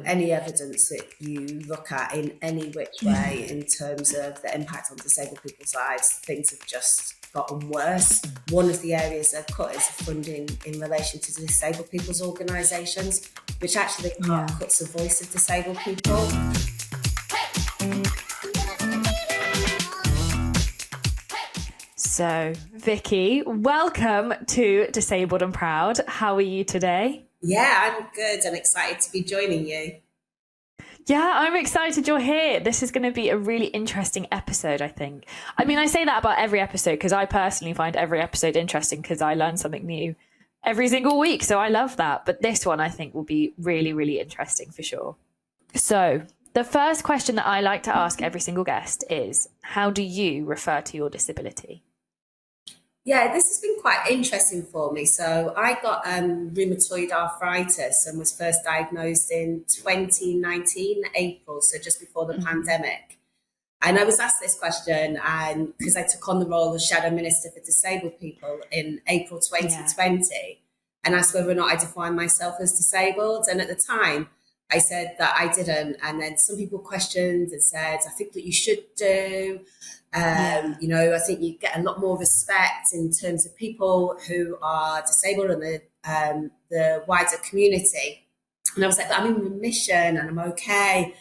any evidence that you look at in any which way in terms of the impact on disabled people's lives, things have just gotten worse. One of the areas they've cut is funding in relation to disabled people's organisations, which actually cuts the voice of disabled people. So, Vicky, welcome to Disabled and Proud. How are you today? Yeah, I'm good and excited to be joining you. Yeah, I'm excited you're here. This is going to be a really interesting episode, I think. I mean, I say that about every episode because I personally find every episode interesting because I learn something new every single week. So I love that. But this one, I think, will be really, really interesting for sure. So the first question that I like to ask every single guest is, how do you refer to your disability? Yeah, this has been quite interesting for me. So I got rheumatoid arthritis and was first diagnosed in 2019, April, so just before the pandemic. And I was asked this question and because I took on the role of Shadow Minister for Disabled People in April 2020 and asked whether or not I defined myself as disabled. And at the time, I said that I didn't. And then some people questioned and said, I think that you should do. You know, I think you get a lot more respect in terms of people who are disabled and the wider community. And I was like, I'm in remission and I'm okay.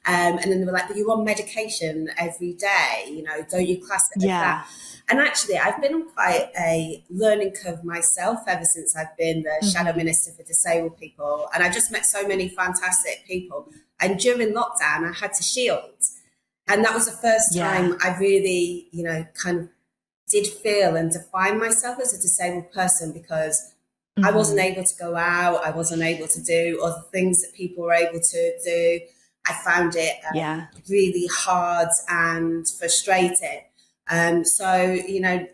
And then they were like, but you're on medication every day, you know, don't you class it as that? And actually, I've been on quite a learning curve myself ever since I've been the Shadow Minister for Disabled People. And I just met so many fantastic people. And during lockdown, I had to shield. And that was the first time I really, you know, kind of did feel and define myself as a disabled person because I wasn't able to go out. I wasn't able to do other things that people were able to do. I found it really hard and frustrating. So, you know,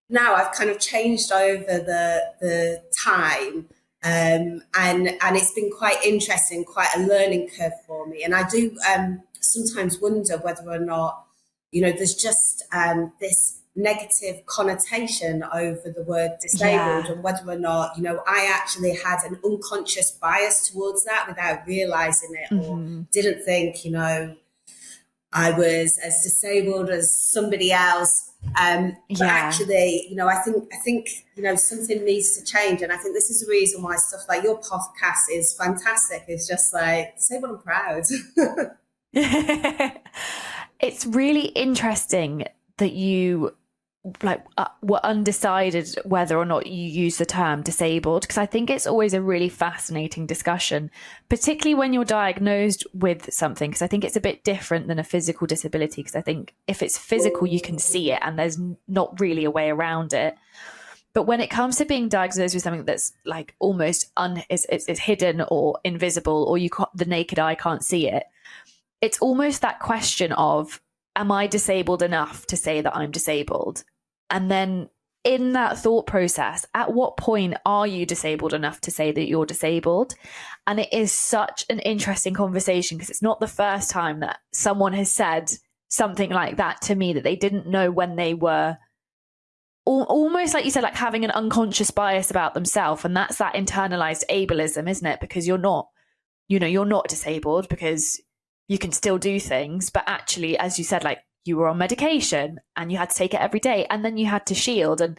now I've kind of changed over the time and it's been quite interesting, quite a learning curve for me. And I do sometimes wonder whether or not, you know, there's just this negative connotation over the word disabled and whether or not, you know, I actually had an unconscious bias towards that without realising it or didn't think, you know, I was as disabled as somebody else. But actually, you know, I think, you know, something needs to change. And I think this is the reason why stuff like your podcast is fantastic. It's just like disabled and proud. It's really interesting that you were undecided whether or not you use the term disabled, because I think it's always a really fascinating discussion, particularly when you're diagnosed with something, because I think it's a bit different than a physical disability, because I think if it's physical you can see it and there's not really a way around it. But when it comes to being diagnosed with something that's like almost is hidden or invisible, or the naked eye can't see it, it's almost that question of, am I disabled enough to say that I'm disabled? And then in that thought process, at what point are you disabled enough to say that you're disabled? And it is such an interesting conversation because it's not the first time that someone has said something like that to me, that they didn't know when they were almost, like you said, like having an unconscious bias about themselves. And that's that internalized ableism, isn't it? Because you're not disabled because you can still do things, but actually, as you said, like you were on medication and you had to take it every day and then you had to shield. And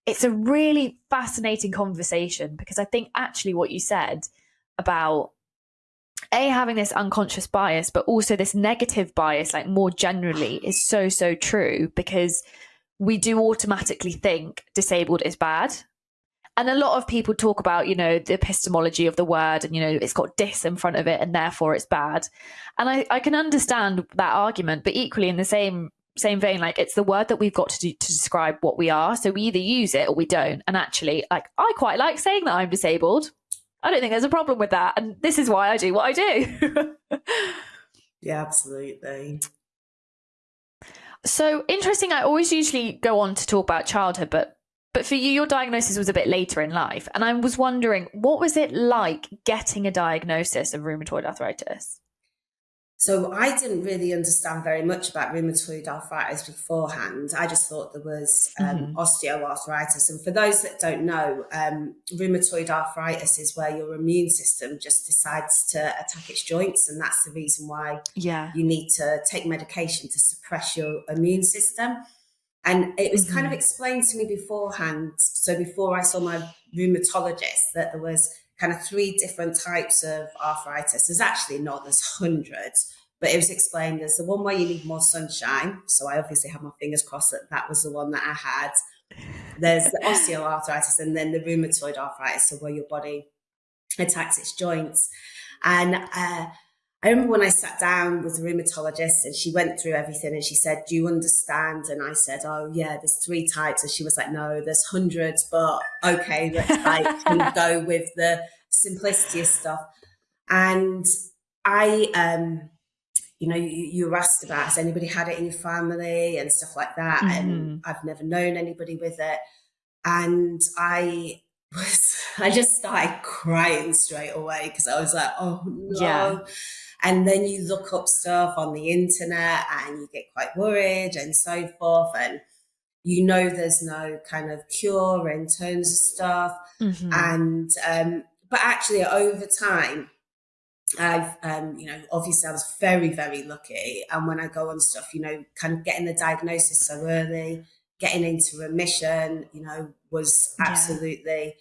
it's a really fascinating conversation because I think actually what you said about having this unconscious bias, but also this negative bias, like more generally, is so, so true, because we do automatically think disabled is bad. And a lot of people talk about, you know, the epistemology of the word and, you know, it's got dis in front of it and therefore it's bad. And I can understand that argument, but equally in the same vein, like it's the word that we've got to describe what we are. So we either use it or we don't. And actually, like, I quite like saying that I'm disabled. I don't think there's a problem with that. And this is why I do what I do. Yeah, absolutely. So interesting. I always usually go on to talk about childhood, but for you, your diagnosis was a bit later in life. And I was wondering, what was it like getting a diagnosis of rheumatoid arthritis? So I didn't really understand very much about rheumatoid arthritis beforehand. I just thought there was osteoarthritis. And for those that don't know, rheumatoid arthritis is where your immune system just decides to attack its joints. And that's the reason why you need to take medication to suppress your immune system. And it was kind of explained to me beforehand. So before I saw my rheumatologist, that there was kind of 3 different types of arthritis. There's actually not, there's hundreds, but it was explained there's the one where you need more sunshine. So I obviously have my fingers crossed that that was the one that I had. There's the osteoarthritis and then the rheumatoid arthritis, so where your body attacks its joints. And I remember when I sat down with the rheumatologist and she went through everything and she said, do you understand? And I said, oh yeah, there's 3 types. And she was like, no, there's hundreds, but okay, let's kind of go with the simplicity of stuff. And I, you were asked about, has anybody had it in your family and stuff like that? And I've never known anybody with it. And I just started crying straight away because I was like, oh no. Yeah. And then you look up stuff on the internet and you get quite worried and so forth. And there's no kind of cure in terms of stuff. And, but actually over time, I've, obviously I was very, very lucky. And when I go on stuff, kind of getting the diagnosis so early, getting into remission, was absolutely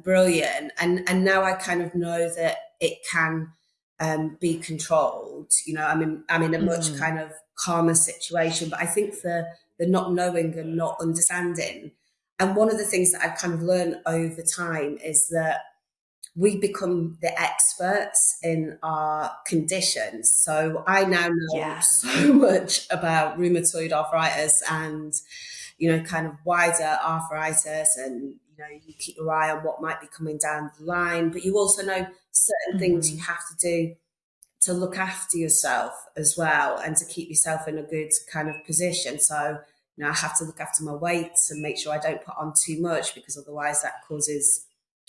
brilliant. And now I kind of know that it can be controlled. I'm in a much kind of calmer situation, but I think the not knowing and not understanding. And one of the things that I've kind of learned over time is that we become the experts in our conditions. So I now know so much about rheumatoid arthritis and, kind of wider arthritis, and, you keep your eye on what might be coming down the line, but you also know certain things you have to do to look after yourself as well and to keep yourself in a good kind of position. So, I have to look after my weights and make sure I don't put on too much, because otherwise that causes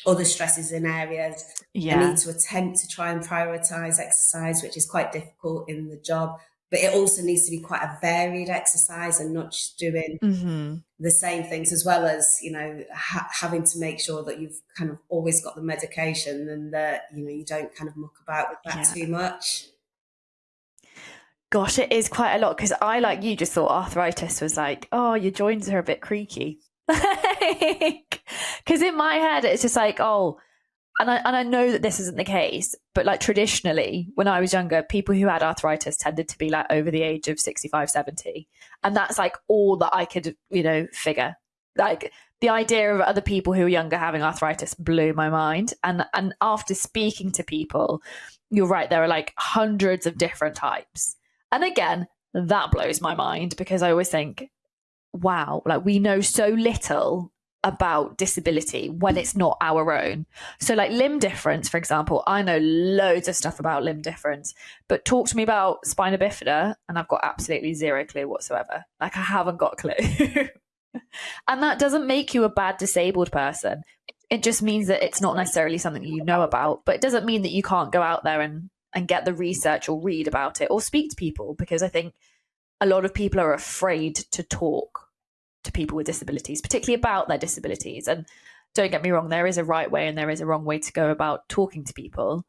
other stresses in areas. I need to attempt to try and prioritize exercise, which is quite difficult in the job, but it also needs to be quite a varied exercise and not just doing the same things, as well as, having to make sure that you've kind of always got the medication and that, you don't kind of muck about with that too much. Gosh, it is quite a lot, because I, like you, just thought arthritis was like, oh, your joints are a bit creaky. Because in my head, it's just like, oh, and I know that this isn't the case, but like traditionally, when I was younger, people who had arthritis tended to be like over the age of 65, 70. And that's like all that I could, figure. Like the idea of other people who are younger having arthritis blew my mind. And after speaking to people, you're right, there are like hundreds of different types. And again, that blows my mind, because I always think, wow, like we know so little about disability when it's not our own. So like limb difference, for example, I know loads of stuff about limb difference, but talk to me about spina bifida and I've got absolutely zero clue whatsoever. Like I haven't got a clue. And that doesn't make you a bad disabled person. It just means that it's not necessarily something you know about, but it doesn't mean that you can't go out there and get the research or read about it or speak to people, because I think a lot of people are afraid to talk to people with disabilities, particularly about their disabilities. And don't get me wrong, there is a right way and there is a wrong way to go about talking to people.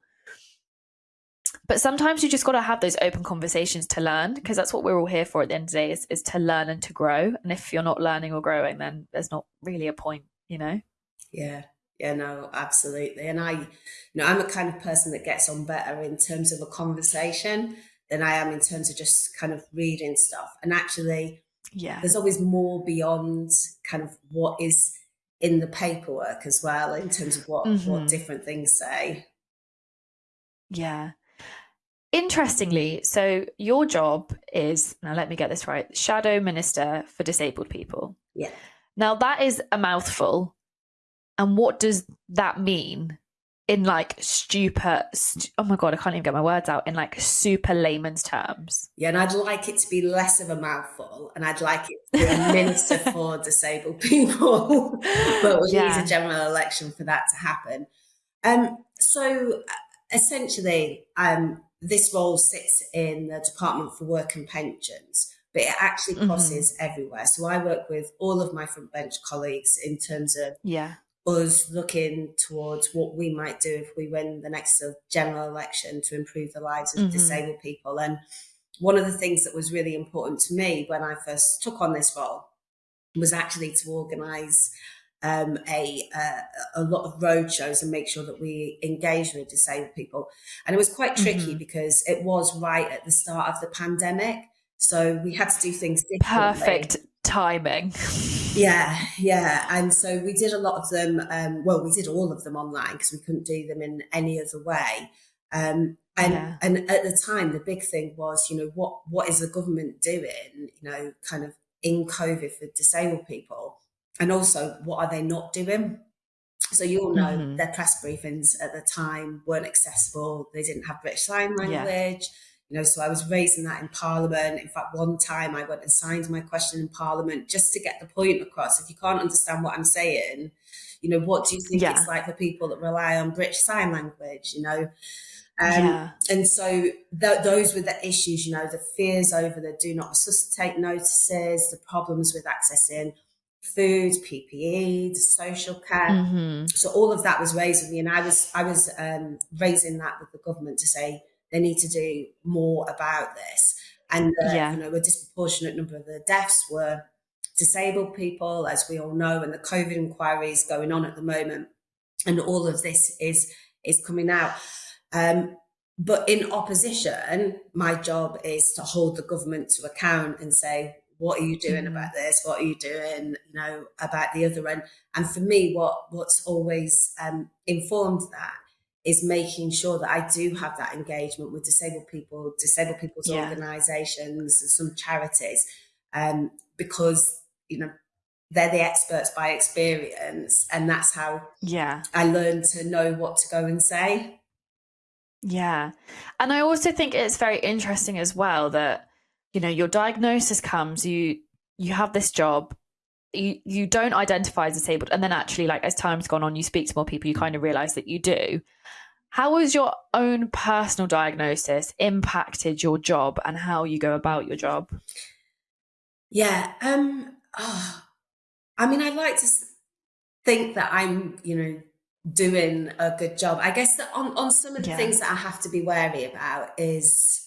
But sometimes you just got to have those open conversations to learn, because that's what we're all here for at the end of the day, is to learn and to grow. And if you're not learning or growing, then there's not really a point, Yeah, no, absolutely. And I'm a kind of person that gets on better in terms of a conversation than I am in terms of just kind of reading stuff. And actually, there's always more beyond kind of what is in the paperwork as well, in terms of what different things say. Yeah. Interestingly, so your job is, now let me get this right, Shadow Minister for Disabled People. Yeah. Now that is a mouthful. And what does that mean in like oh my God, I can't even get my words out, in like super layman's terms? Yeah, and I'd like it to be less of a mouthful, and I'd like it to be a minister for disabled people. But we need a general election for that to happen. So essentially, this role sits in the Department for Work and Pensions, but it actually crosses everywhere. So I work with all of my front bench colleagues in terms of Yeah. us looking towards what we might do if we win the next general election to improve the lives of disabled people. And one of the things that was really important to me when I first took on this role was actually to organise a lot of road shows and make sure that we engage with disabled people. And it was quite tricky because it was right at the start of the pandemic. So we had to do things differently. Perfect timing. Yeah. And so we did a lot of them. We did all of them online because we couldn't do them in any other way. And at the time, the big thing was, what is the government doing, kind of in COVID for disabled people? And also, what are they not doing? So you all know their press briefings at the time weren't accessible. They didn't have British Sign Language. So I was raising that in Parliament. In fact, one time I went and signed my question in Parliament just to get the point across. If you can't understand what I'm saying, what do you think it's like for people that rely on British Sign Language, And so those were the issues, the fears over the do not resuscitate notices, the problems with accessing food, PPE, the social care. So all of that was raised with me, and I was raising that with the government to say they need to do more about this. And a disproportionate number of the deaths were disabled people, as we all know, and the COVID inquiry is going on at the moment, and all of this is coming out. But in opposition, my job is to hold the government to account and say, what are you doing about this? What are you doing, about the other end? And for me, what's always informed that is making sure that I do have that engagement with disabled people's organisations and some charities, because, they're the experts by experience. And that's how I learned to know what to go and say. Yeah. And I also think it's very interesting as well that, your diagnosis comes, you have this job, you don't identify as disabled, and then actually, like, as time's gone on, you speak to more people, you kind of realise that you do. How has your own personal diagnosis impacted your job and how you go about your job? Yeah. I'd like to think that I'm, doing a good job. I guess that on some of the things that I have to be wary about is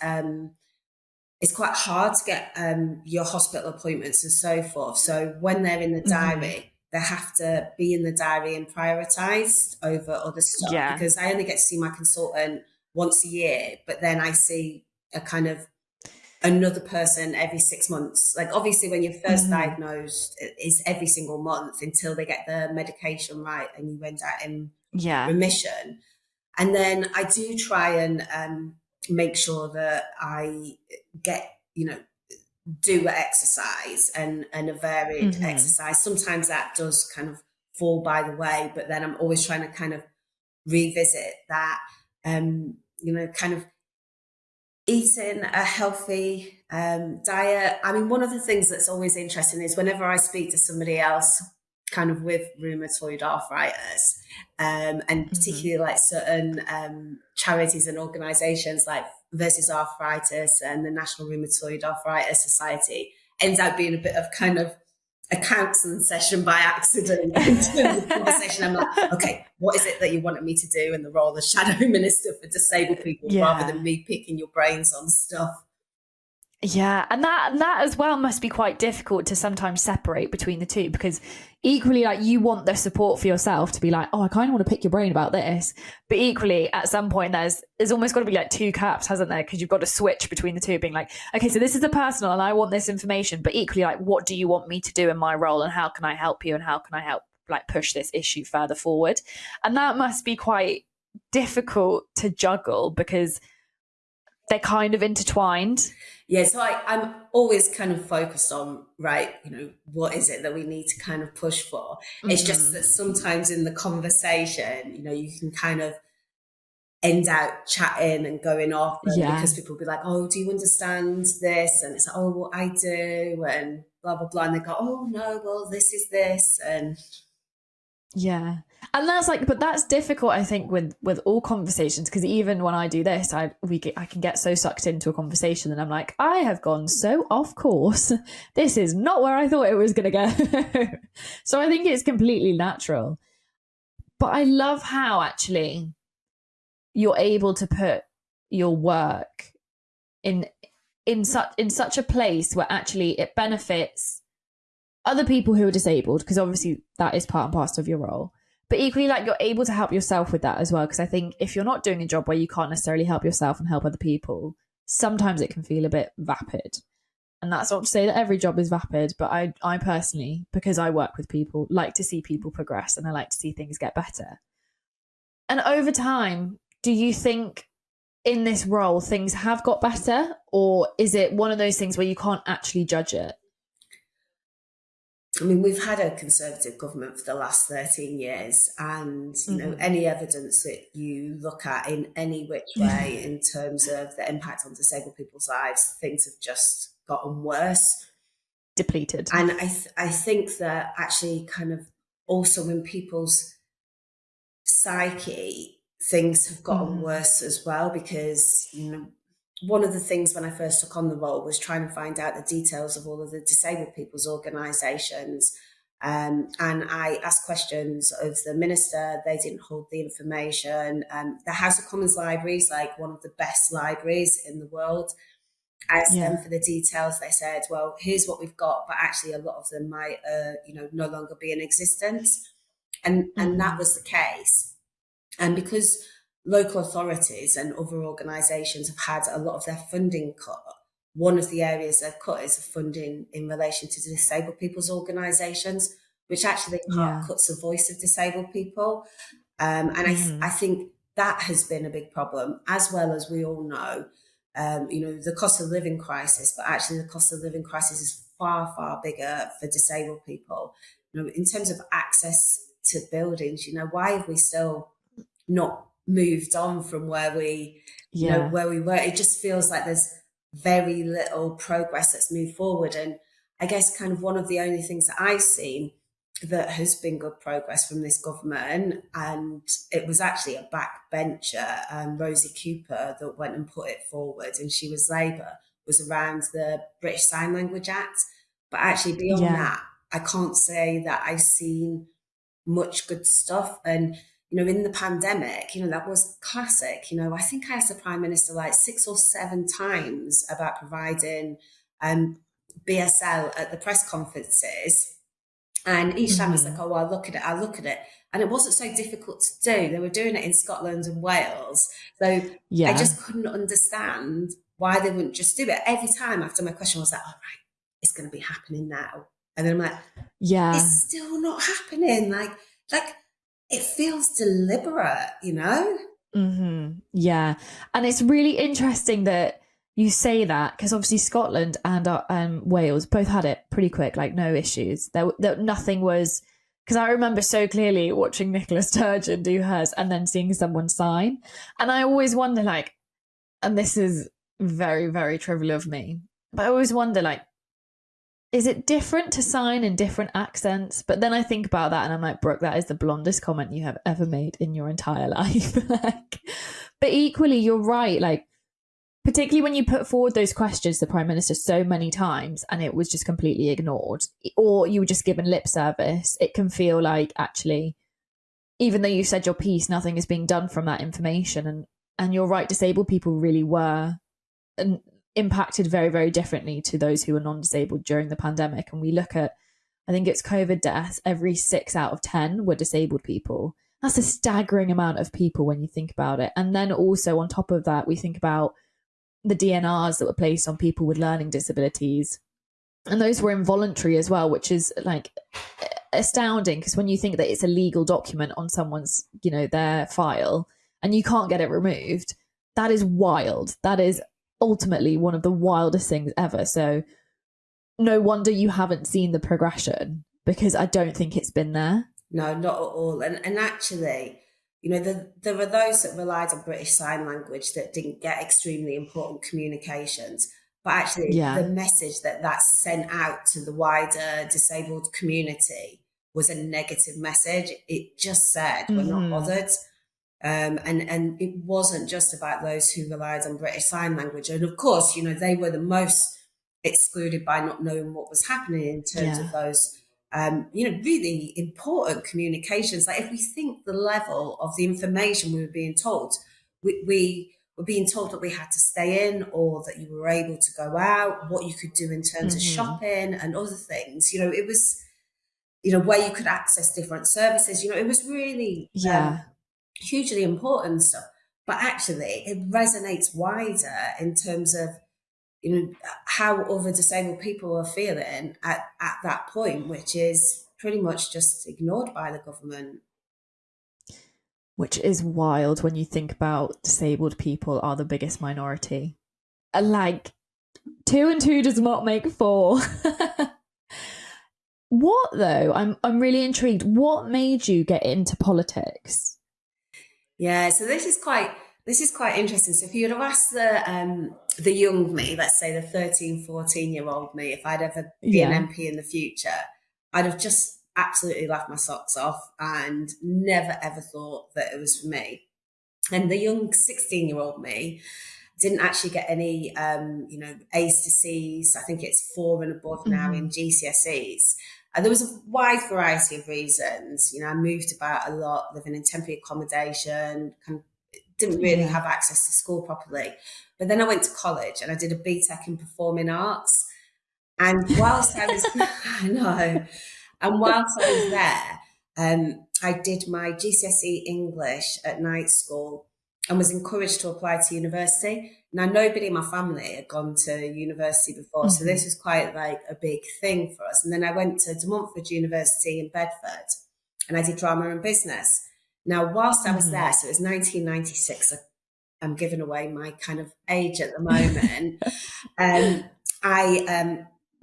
it's quite hard to get your hospital appointments and so forth. So when they're in the diary, they have to be in the diary and prioritised over other stuff, because I only get to see my consultant once a year, but then I see a kind of another person every 6 months. Like, obviously, when you're first diagnosed, it's every single month until they get the medication right and you end up in remission. And then I do try and make sure that I get, do exercise and a varied exercise. Sometimes that does kind of fall by the way, but then I'm always trying to kind of revisit that, kind of eating a healthy diet. One of the things that's always interesting is whenever I speak to somebody else kind of with rheumatoid arthritis, and particularly like certain charities and organisations like Versus Arthritis and the National Rheumatoid Arthritis Society, ends up being a bit of kind of a counselling session by accident. In terms of conversation, I'm like, okay, what is it that you wanted me to do in the role of shadow minister for disabled people, rather than me picking your brains on stuff? Yeah, and that as well must be quite difficult to sometimes separate between the two, because equally, like, you want the support for yourself to be like, oh, I kind of want to pick your brain about this, but equally at some point there's almost got to be like two caps, hasn't there? Because you've got to switch between the two, being like, okay, so this is the personal and I want this information, but equally, like, what do you want me to do in my role and how can I help you and how can I help, like, push this issue further forward? And that must be quite difficult to juggle because they're kind of intertwined. Yeah, so I'm always kind of focused on, right, what is it that we need to kind of push for? It's just that sometimes in the conversation, you can kind of end out chatting and going off, because people will be like, oh, do you understand this? And it's like, oh, well, I do, and blah, blah, blah. And they go, oh, no, well, this is this. And Yeah. And that's like, but that's difficult, I think, with all conversations, because even when I do this, I can get so sucked into a conversation and I'm like, I have gone so off course. This is not where I thought it was going to go. So I think it's completely natural. But I love how actually you're able to put your work in such a place where actually it benefits other people who are disabled, because obviously that is part and parcel of your role. But equally, like, you're able to help yourself with that as well. Because I think if you're not doing a job where you can't necessarily help yourself and help other people, sometimes it can feel a bit vapid. And that's not to say that every job is vapid, but I personally, because I work with people, like to see people progress and I like to see things get better. And over time, do you think in this role things have got better? Or is it one of those things where you can't actually judge it? I mean, we've had a Conservative government for the last 13 years, and you know, any evidence that you look at in any which way in terms of the impact on disabled people's lives, things have just gotten worse. Depleted. And I think that actually kind of also in people's psyche, things have gotten worse as well, because, you know, one of the things when I first took on the role was trying to find out the details of all of the disabled people's organisations. And I asked questions of the minister. They didn't hold the information. The House of Commons Library is like one of the best libraries in the world. I asked them for the details. They said, well, here's what we've got, but actually a lot of them might, no longer be in existence. And that was the case. And because local authorities and other organisations have had a lot of their funding cut, one of the areas they've cut is the funding in relation to disabled people's organisations, which actually cuts the voice of disabled people. And I think that has been a big problem, as well as we all know, the cost of living crisis, but actually the cost of living crisis is far, far bigger for disabled people. You know, in terms of access to buildings, you know, why have we still not moved on from where we where we were? It just feels like there's very little progress that's moved forward. And I guess kind of one of the only things that I've seen that has been good progress from this government, and it was actually a backbencher, Rosie Cooper, that went and put it forward, and she was Labour, was around the British Sign Language Act. But actually beyond that, I can't say that I've seen much good stuff. And in the pandemic, that was classic. I think I asked the Prime Minister like 6 or 7 times about providing BSL at the press conferences. And each time it's like, oh, I'll look at it. And it wasn't so difficult to do. They were doing it in Scotland and Wales. So I just couldn't understand why they wouldn't just do it. Every time after my question, I was like, all right, it's going to be happening now. And then I'm like, it's still not happening. Like it feels deliberate, Yeah. And it's really interesting that you say that, because obviously Scotland and Wales both had it pretty quick, like no issues. There nothing was, because I remember so clearly watching Nicola Sturgeon do hers and then seeing someone sign. And I always wonder, like, and this is very, very trivial of me, but I always wonder, like, is it different to sign in different accents? But then I think about that and I'm like, Brooke, that is the blondest comment you have ever made in your entire life. But equally, you're right. Like, particularly when you put forward those questions to the Prime Minister so many times and it was just completely ignored, or you were just given lip service, it can feel like actually, even though you said your piece, nothing is being done from that information. And you're right, disabled people really were impacted very, very differently to those who were non-disabled during the pandemic. And we look at, I think it's COVID deaths, every 6 out of 10 were disabled people. That's a staggering amount of people when you think about it. And then also on top of that, we think about the DNRs that were placed on people with learning disabilities. And those were involuntary as well, which is like astounding, because when you think that it's a legal document on someone's, their file and you can't get it removed, that is wild. That is ultimately one of the wildest things ever. So no wonder you haven't seen the progression, because I don't think it's been there. No, not at all. And actually, there are those that relied on British Sign Language that didn't get extremely important communications. But actually, the message that's sent out to the wider disabled community was a negative message. It just said, we're not bothered. And it wasn't just about those who relied on British Sign Language. And of course, they were the most excluded by not knowing what was happening in terms of those, really important communications. Like if we think the level of the information we were being told, we were being told that we had to stay in or that you were able to go out, what you could do in terms of shopping and other things. It was, where you could access different services. It was really hugely important stuff. But actually, it resonates wider in terms of, how other disabled people are feeling at that point, which is pretty much just ignored by the government. Which is wild when you think about disabled people are the biggest minority. Like, 2 and 2 does not make 4. What though? I'm really intrigued. What made you get into politics? Yeah, so this is quite interesting. So if you would have asked the young me, let's say the 13, 14-year-old me, if I'd ever be an MP in the future, I'd have just absolutely laughed my socks off and never ever thought that it was for me. And the young 16-year-old me didn't actually get any A's to C's. I think it's 4 and above now in GCSEs. And there was a wide variety of reasons. I moved about a lot, living in temporary accommodation, didn't really have access to school properly. But then I went to college and I did a BTEC in performing arts. And whilst I was, I know, and whilst I was there, I did my GCSE English at night school and was encouraged to apply to university. Now, nobody in my family had gone to university before, so this was quite like a big thing for us. And then I went to Deptford University in Bedford and I did drama and business. Now, whilst I was there, so it was 1996, I'm giving away my kind of age at the moment,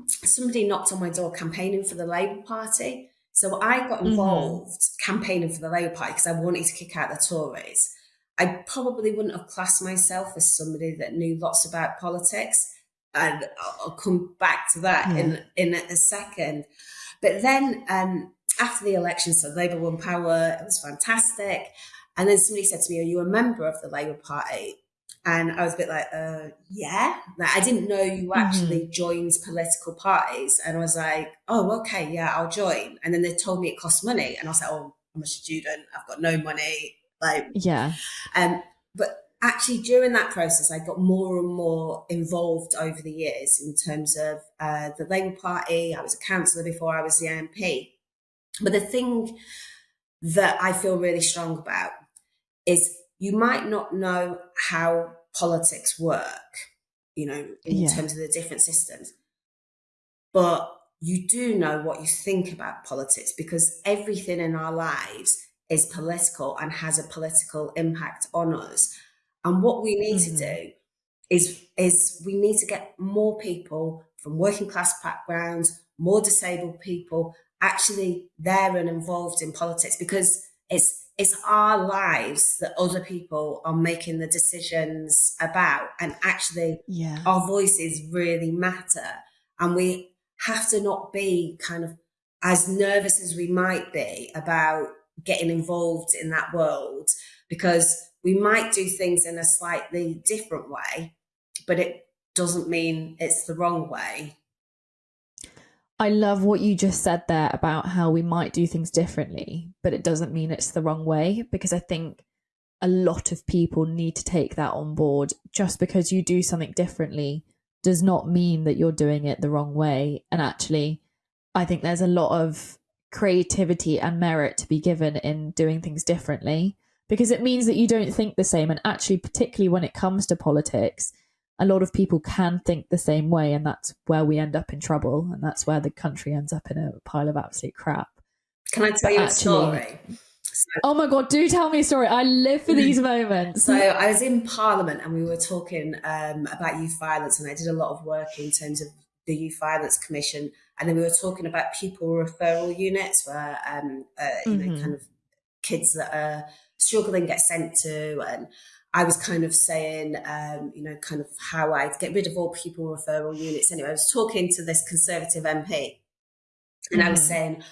somebody knocked on my door campaigning for the Labour Party. So I got involved campaigning for the Labour Party because I wanted to kick out the Tories. I probably wouldn't have classed myself as somebody that knew lots about politics. And I'll come back to that in a second. But then after the election, so Labour won power, it was fantastic. And then somebody said to me, are you a member of the Labour Party? And I was a bit like, yeah. Like, I didn't know you actually joined political parties. And I was like, oh, okay, yeah, I'll join. And then they told me it costs money. And I was like, oh, I'm a student. I've got no money. But actually during that process, I got more and more involved over the years in terms of the Labour Party. I was a councillor before I was the MP. But the thing that I feel really strong about is you might not know how politics work, in terms of the different systems, but you do know what you think about politics because everything in our lives is political and has a political impact on us. And what we need to do is we need to get more people from working class backgrounds, more disabled people actually there and involved in politics because it's our lives that other people are making the decisions about. And actually our voices really matter. And we have to not be kind of as nervous as we might be about getting involved in that world because we might do things in a slightly different way, but it doesn't mean it's the wrong way. I love what you just said there about how we might do things differently, but it doesn't mean it's the wrong way, because I think a lot of people need to take that on board. Just because you do something differently does not mean that you're doing it the wrong way. And actually, I think there's a lot of creativity and merit to be given in doing things differently, because it means that you don't think the same. And actually, particularly when it comes to politics, a lot of people can think the same way, and that's where we end up in trouble, and that's where the country ends up in a pile of absolute crap. Can I tell you a story? Oh my God, do tell me a story. I live for these moments. So I was in Parliament and we were talking about youth violence, and I did a lot of work in terms of the Youth Violence Commission, and then we were talking about pupil referral units where kind of kids that are struggling get sent to, and I was kind of saying, kind of how I'd get rid of all pupil referral units. Anyway, I was talking to this Conservative MP and I was saying,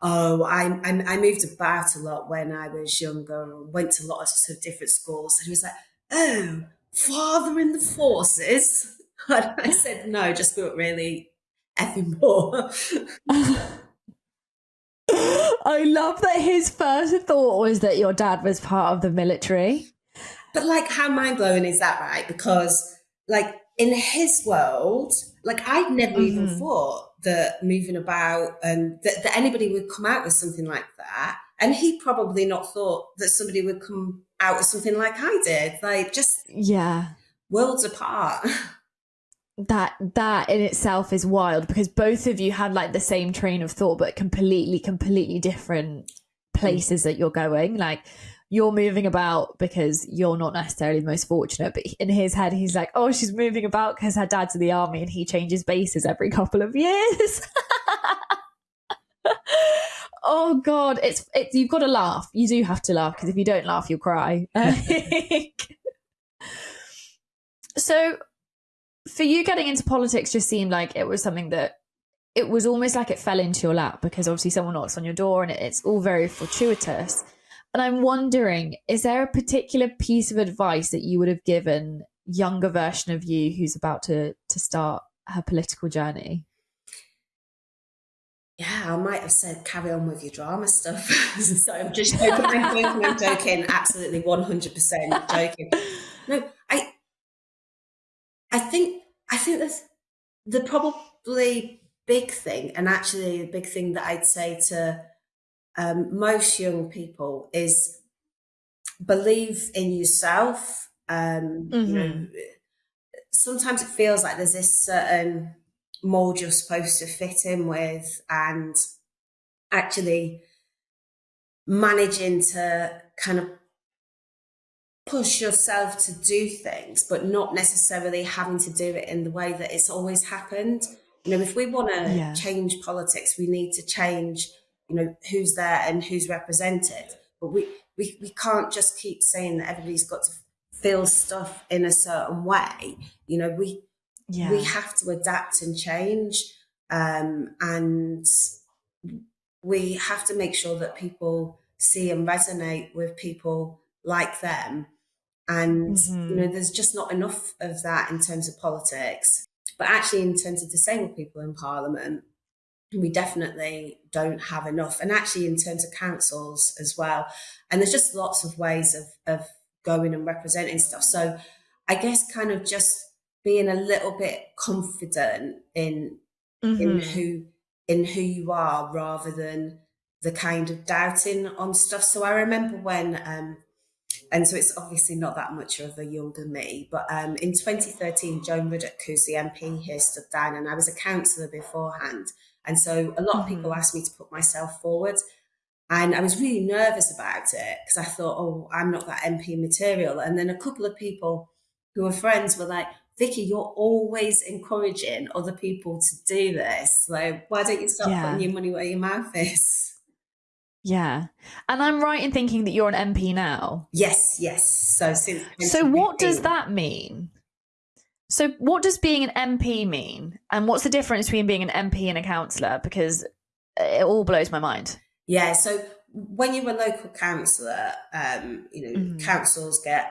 Oh, I moved about a lot when I was younger. Went to lots of different schools, and he was like, "Oh, father in the forces." And I said, "No, just felt really effing poor." I love that his first thought was that your dad was part of the military. But like, how mind blowing is that, right? Because like in his world, like I'd never even thought that moving about and that anybody would come out with something like that. And he probably not thought that somebody would come out with something like I did. Like just Yeah. worlds apart. That in itself is wild, because both of you had like the same train of thought, but completely different places that you're going. Like, you're moving about because you're not necessarily the most fortunate, but in his head he's like, oh, she's moving about because her dad's in the army and he changes bases every couple of years. Oh god, it's you've got to laugh. You do have to laugh, because if you don't laugh you'll cry. So for you, getting into politics just seemed like it was something that it was almost like it fell into your lap, because obviously someone knocks on your door and it's all very fortuitous. And I'm wondering, is there a particular piece of advice that you would have given younger version of you who's about to start her political journey? Yeah, I might have said carry on with your drama stuff. So I'm just joking, I'm joking, absolutely 100% joking. No, I think that's the probably big thing, and actually the big thing that I'd say to most young people is believe in yourself. You know, sometimes it feels like there's this certain mold you're supposed to fit in with, and actually managing to kind of push yourself to do things, but not necessarily having to do it in the way that it's always happened. You know, if we want to change politics, we need to change, you know, who's there and who's represented. But we can't just keep saying that everybody's got to feel stuff in a certain way. You know, we have to adapt and change, and we have to make sure that people see and resonate with people like them. And, you know, there's just not enough of that in terms of politics. But actually, in terms of disabled people in Parliament, we definitely don't have enough. And actually, in terms of councils as well. And there's just lots of ways of going and representing stuff. So I guess kind of just being a little bit confident in who you are, rather than the kind of doubting on stuff. So I remember when and so it's obviously not that much of a younger me, but in 2013, Joan Ruddock, who's the MP here, stood down, and I was a councillor beforehand. And so a lot of people asked me to put myself forward. And I was really nervous about it, because I thought, oh, I'm not that MP material. And then a couple of people who were friends were like, Vicky, you're always encouraging other people to do this. Like, why don't you stop putting your money where your mouth is? Yeah. And I'm right in thinking that you're an MP now? Yes. So since 2015. So what does that mean? So what does being an MP mean? And what's the difference between being an MP and a councillor? Because it all blows my mind. Yeah, so when you're a local councillor, you know, councils get,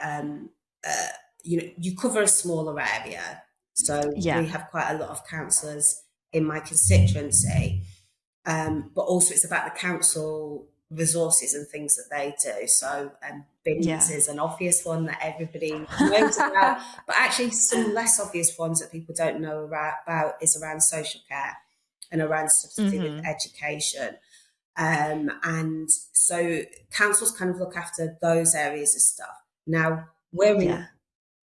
you know, you cover a smaller area. So we have quite a lot of councillors in my constituency. But also it's about the council resources and things that they do. So bins is an obvious one that everybody knows about, but actually some less obvious ones that people don't know about is around social care and around stuff to do with education. And so councils kind of look after those areas of stuff. Now we're in,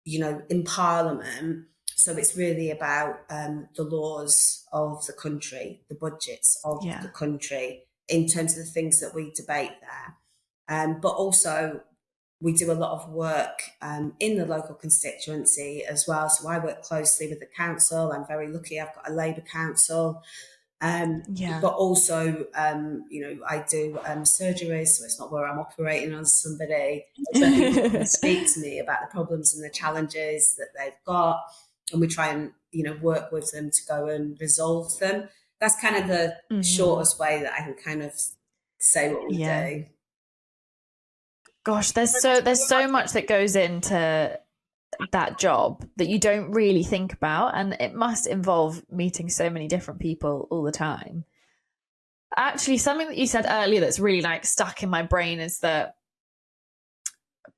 you know, in Parliament, so it's really about the laws of the country, the budgets of the country, in terms of the things that we debate there. But also we do a lot of work in the local constituency as well. So I work closely with the council. I'm very lucky I've got a Labour council. But also, you know, I do surgeries, so it's not where I'm operating on somebody. So people can speak to me about the problems and the challenges that they've got, and we try and, you know, work with them to go and resolve them. that's kind of the shortest way that I can kind of say what we Yeah. do. Gosh, there's so much that goes into that job that you don't really think about, and it must involve meeting so many different people all the time. Actually, something that you said earlier that's really like stuck in my brain is that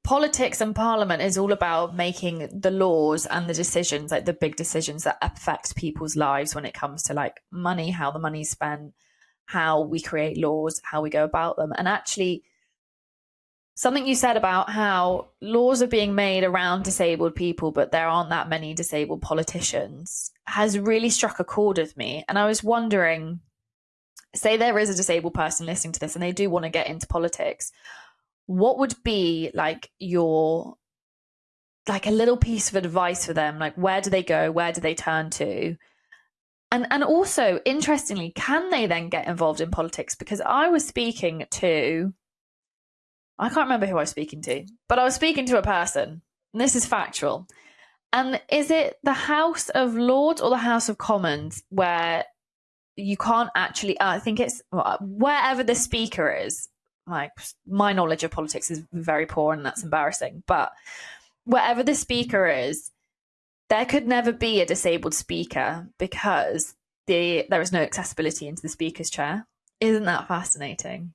politics and parliament is all about making the laws and the decisions, like the big decisions that affect people's lives when it comes to like money, how the money's spent, how we create laws, how we go about them. And actually, something you said about how laws are being made around disabled people, but there aren't that many disabled politicians, has really struck a chord with me. And I was wondering, say there is a disabled person listening to this and they do want to get into politics, what would be like your, like a little piece of advice for them? Like, where do they go? Where do they turn to? And also, interestingly, can they then get involved in politics? Because I was speaking to, I can't remember who I was speaking to, but I was speaking to a person, and this is factual. And is it the House of Lords or the House of Commons where you can't actually, I think it's wherever the speaker is. Like, my knowledge of politics is very poor and that's embarrassing, but wherever the speaker is, there could never be a disabled speaker because there is no accessibility into the speaker's chair. Isn't that fascinating?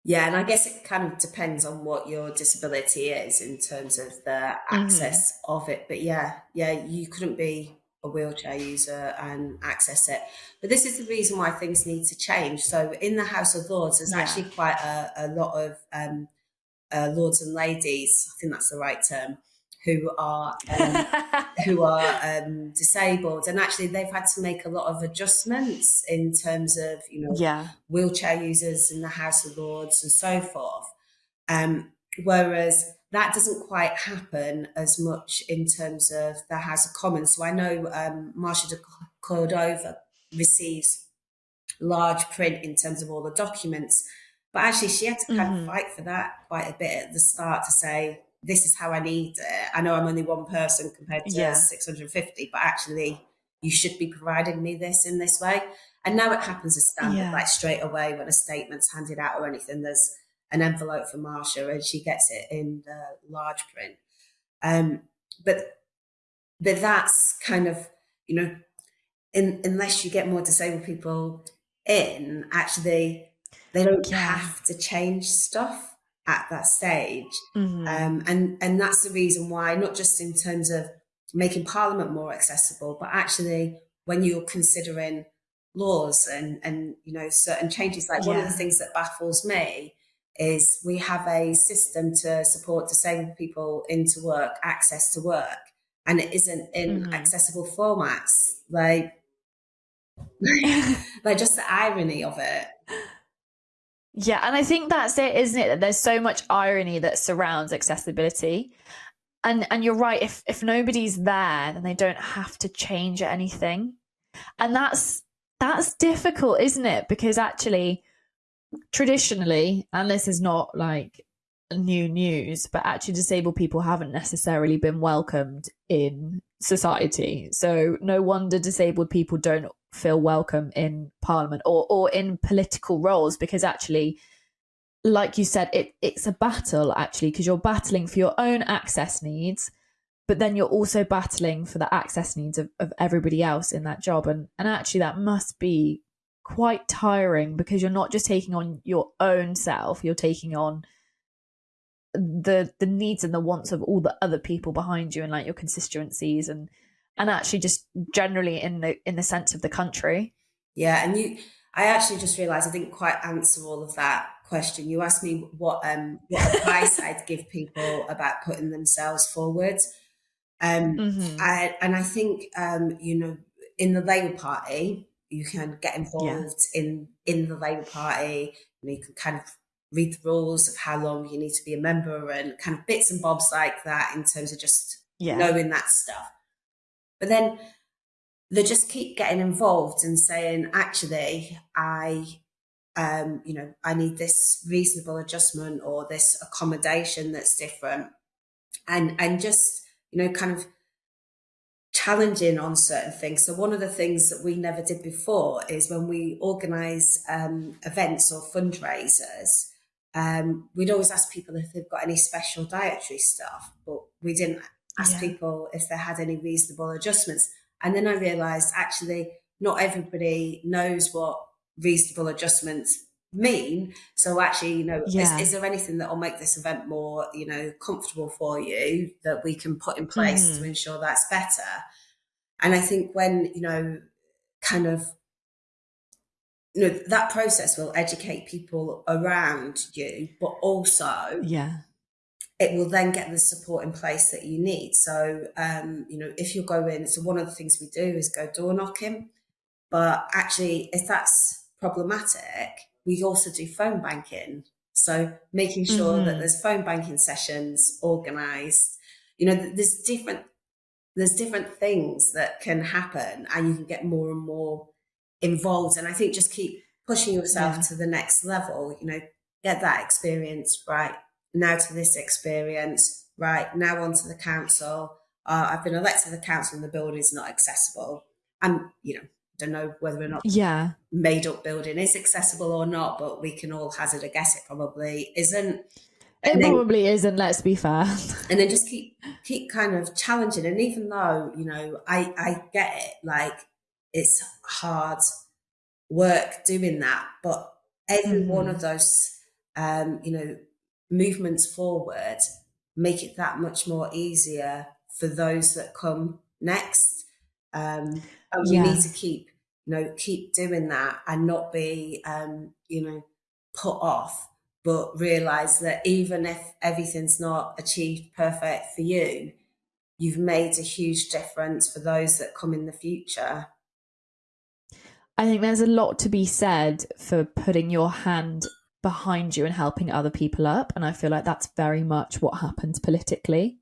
Yeah, and I guess it kind of depends on what your disability is in terms of the access of it. But yeah, you couldn't be a wheelchair user and access it. But this is the reason why things need to change. So in the House of Lords, there's actually quite a lot of lords and ladies, I think that's the right term, who are disabled, and actually they've had to make a lot of adjustments in terms of wheelchair users in the House of Lords and so forth. Whereas that doesn't quite happen as much in terms of the House of Commons. So I know Marsha de Cordova receives large print in terms of all the documents, but actually she had to kind of fight for that quite a bit at the start to say, this is how I need it. I know I'm only one person compared to 650, but actually you should be providing me this in this way. And now it happens as standard, like straight away when a statement's handed out or anything, there's an envelope for Marsha and she gets it in the large print. But that's kind of, unless you get more disabled people in, actually they don't have to change stuff at that stage. And that's the reason why, not just in terms of making Parliament more accessible, but actually when you're considering laws and certain changes, like one of the things that baffles me is we have a system to support disabled people into work, access to work, and it isn't in accessible formats. Like just the irony of it. Yeah, and I think that's it, isn't it? That there's so much irony that surrounds accessibility. And you're right, if nobody's there, then they don't have to change anything. And that's difficult, isn't it? Because actually, traditionally, and this is not like new news, but actually disabled people haven't necessarily been welcomed in society. So no wonder disabled people don't feel welcome in Parliament or in political roles, because actually, like you said, it's a battle, actually, because you're battling for your own access needs, but then you're also battling for the access needs of everybody else in that job. And actually that must be quite tiring, because you're not just taking on your own self, you're taking on the needs and the wants of all the other people behind you and like your constituencies and actually just generally in the sense of the country. Yeah, and I actually just realised I didn't quite answer all of that question. You asked me what advice I'd give people about putting themselves forward. I think in the Labour Party, you can get involved in the Labour Party. You can kind of read the rules of how long you need to be a member and kind of bits and bobs like that in terms of just knowing that stuff. But then they just keep getting involved and saying, actually, I need this reasonable adjustment or this accommodation that's different, and just kind of challenging on certain things. So one of the things that we never did before is when we organise events or fundraisers, we'd always ask people if they've got any special dietary stuff, but we didn't ask people if they had any reasonable adjustments. And then I realised actually not everybody knows what reasonable adjustments mean. So actually, is there anything that will make this event more, comfortable for you that we can put in place to ensure that's better? And I think when, kind of, that process will educate people around you, but also it will then get the support in place that you need. So, if you're going, so one of the things we do is go door knocking, but actually if that's problematic, we also do phone banking. So making sure that there's phone banking sessions organised, there's different things that can happen and you can get more and more involved. And I think just keep pushing yourself to the next level, get that experience right, now to this experience, right, now onto the council. I've been elected to the council and the building is not accessible. And, don't know whether or not made up building is accessible or not, but we can all hazard a guess it probably isn't. It probably isn't, let's be fair. And then just keep kind of challenging. And even though, I get it, like it's hard work doing that, but every one of those, movements forward make it that much more easier for those that come next. And we need to keep doing that and not be, put off, but realize that even if everything's not achieved perfect for you, you've made a huge difference for those that come in the future. I think there's a lot to be said for putting your hand behind you and helping other people up. And I feel like that's very much what happens politically.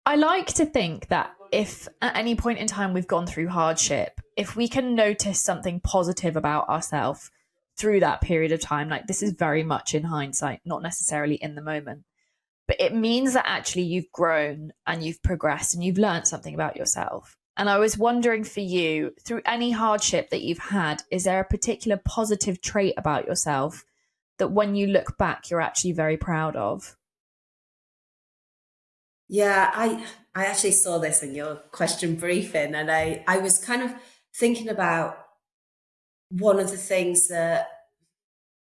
I like to think that if at any point in time we've gone through hardship, if we can notice something positive about ourselves through that period of time, like this is very much in hindsight, not necessarily in the moment, but it means that actually you've grown and you've progressed and you've learned something about yourself. And I was wondering for you, through any hardship that you've had, is there a particular positive trait about yourself that when you look back, you're actually very proud of? Yeah, I actually saw this in your question briefing, and I was kind of thinking about one of the things that,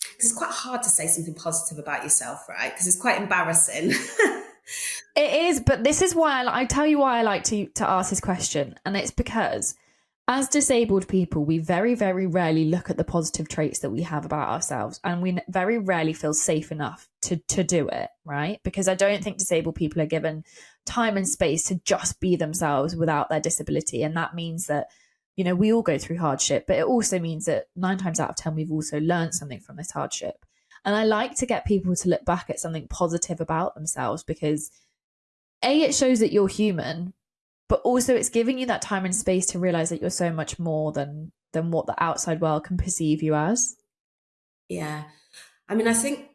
because it's quite hard to say something positive about yourself, right? Because it's quite embarrassing. It is, but this is why I tell you why I like to ask this question. And it's because as disabled people, we very, very rarely look at the positive traits that we have about ourselves. And we very rarely feel safe enough to do it, right? Because I don't think disabled people are given time and space to just be themselves without their disability. And that means that, we all go through hardship, but it also means that 9 times out of 10, we've also learned something from this hardship. And I like to get people to look back at something positive about themselves because A, it shows that you're human, but also it's giving you that time and space to realize that you're so much more than what the outside world can perceive you as. Yeah. I mean, I think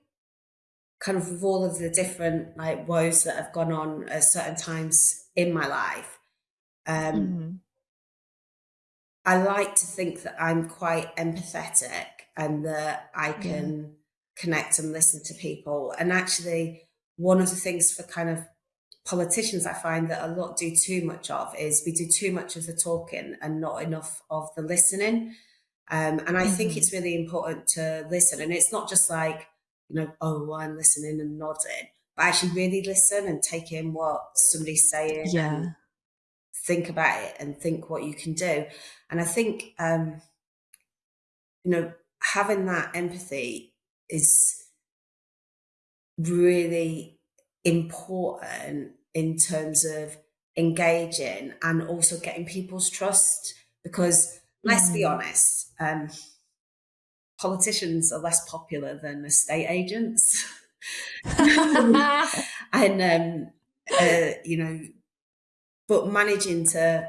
kind of with all of the different like woes that have gone on at certain times in my life, I like to think that I'm quite empathetic and that I can connect and listen to people. And actually, one of the things for kind of politicians I find that a lot do too much of is we do too much of the talking and not enough of the listening. And I think it's really important to listen. And it's not just like, oh, I'm listening and nodding, but actually really listen and take in what somebody's saying. Yeah. And think about it and think what you can do. And I think, having that empathy is really important in terms of engaging and also getting people's trust. Because let's be honest, politicians are less popular than estate agents. And, but managing to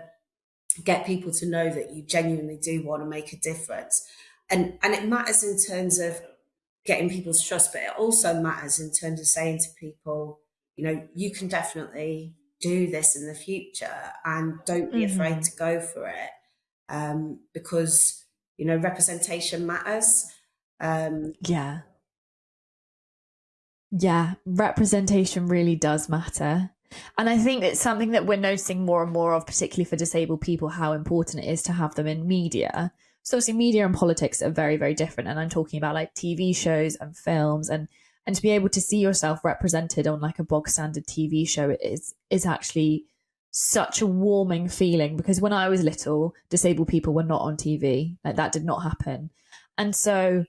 get people to know that you genuinely do want to make a difference. And it matters in terms of getting people's trust, but it also matters in terms of saying to people, you can definitely do this in the future, and don't be afraid to go for it, because, representation matters. Yeah. Yeah, representation really does matter. And I think it's something that we're noticing more and more of, particularly for disabled people, how important it is to have them in media. So obviously media and politics are very, very different. And I'm talking about like TV shows and films, and to be able to see yourself represented on like a bog standard TV show is actually such a warming feeling, because when I was little, disabled people were not on TV. Like that did not happen. And so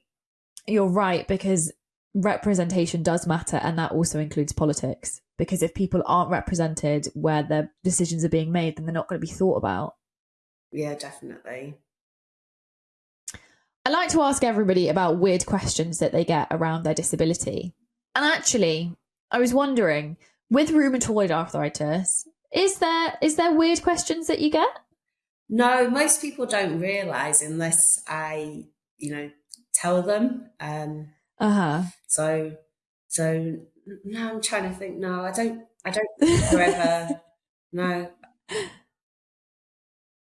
you're right, because representation does matter, and that also includes politics, because if people aren't represented where their decisions are being made, then they're not going to be thought about. Yeah, definitely. I like to ask everybody about weird questions that they get around their disability. And actually, I was wondering, with rheumatoid arthritis, is there weird questions that you get? No, most people don't realise unless I, tell them. So now I'm trying to think. No, I don't forever. No,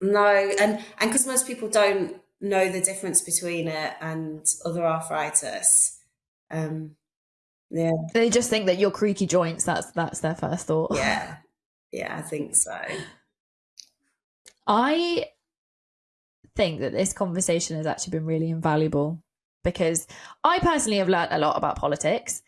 and because most people don't know the difference between it and other arthritis. Yeah, They just think that you're creaky joints. That's their first thought. yeah, I think so. I think that this conversation has actually been really invaluable, because I personally have learnt a lot about politics,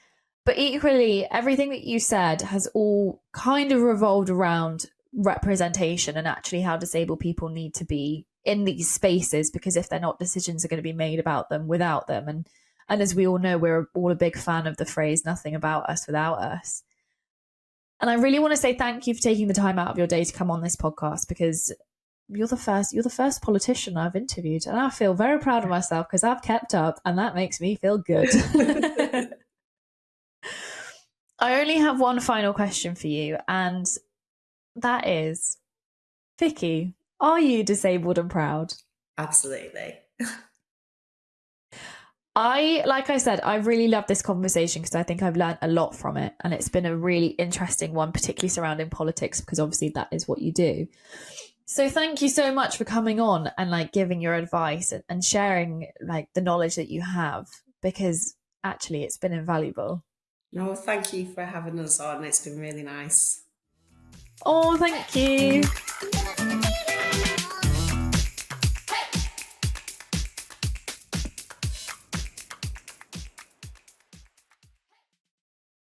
but equally everything that you said has all kind of revolved around representation and actually how disabled people need to be in these spaces, because if they're not, decisions are going to be made about them without them. And as we all know, we're all a big fan of the phrase "nothing about us without us." And I really want to say thank you for taking the time out of your day to come on this podcast, because you're the first politician I've interviewed, and I feel very proud of myself because I've kept up, and that makes me feel good. I only have one final question for you, and that is, Vicky, are you disabled and proud? Absolutely. Like I said, I really love this conversation because I think I've learned a lot from it, and it's been a really interesting one, particularly surrounding politics, because obviously that is what you do. So thank you so much for coming on and like giving your advice and sharing like the knowledge that you have, because actually it's been invaluable. No, thank you for having us on. It's been really nice. Oh, thank you.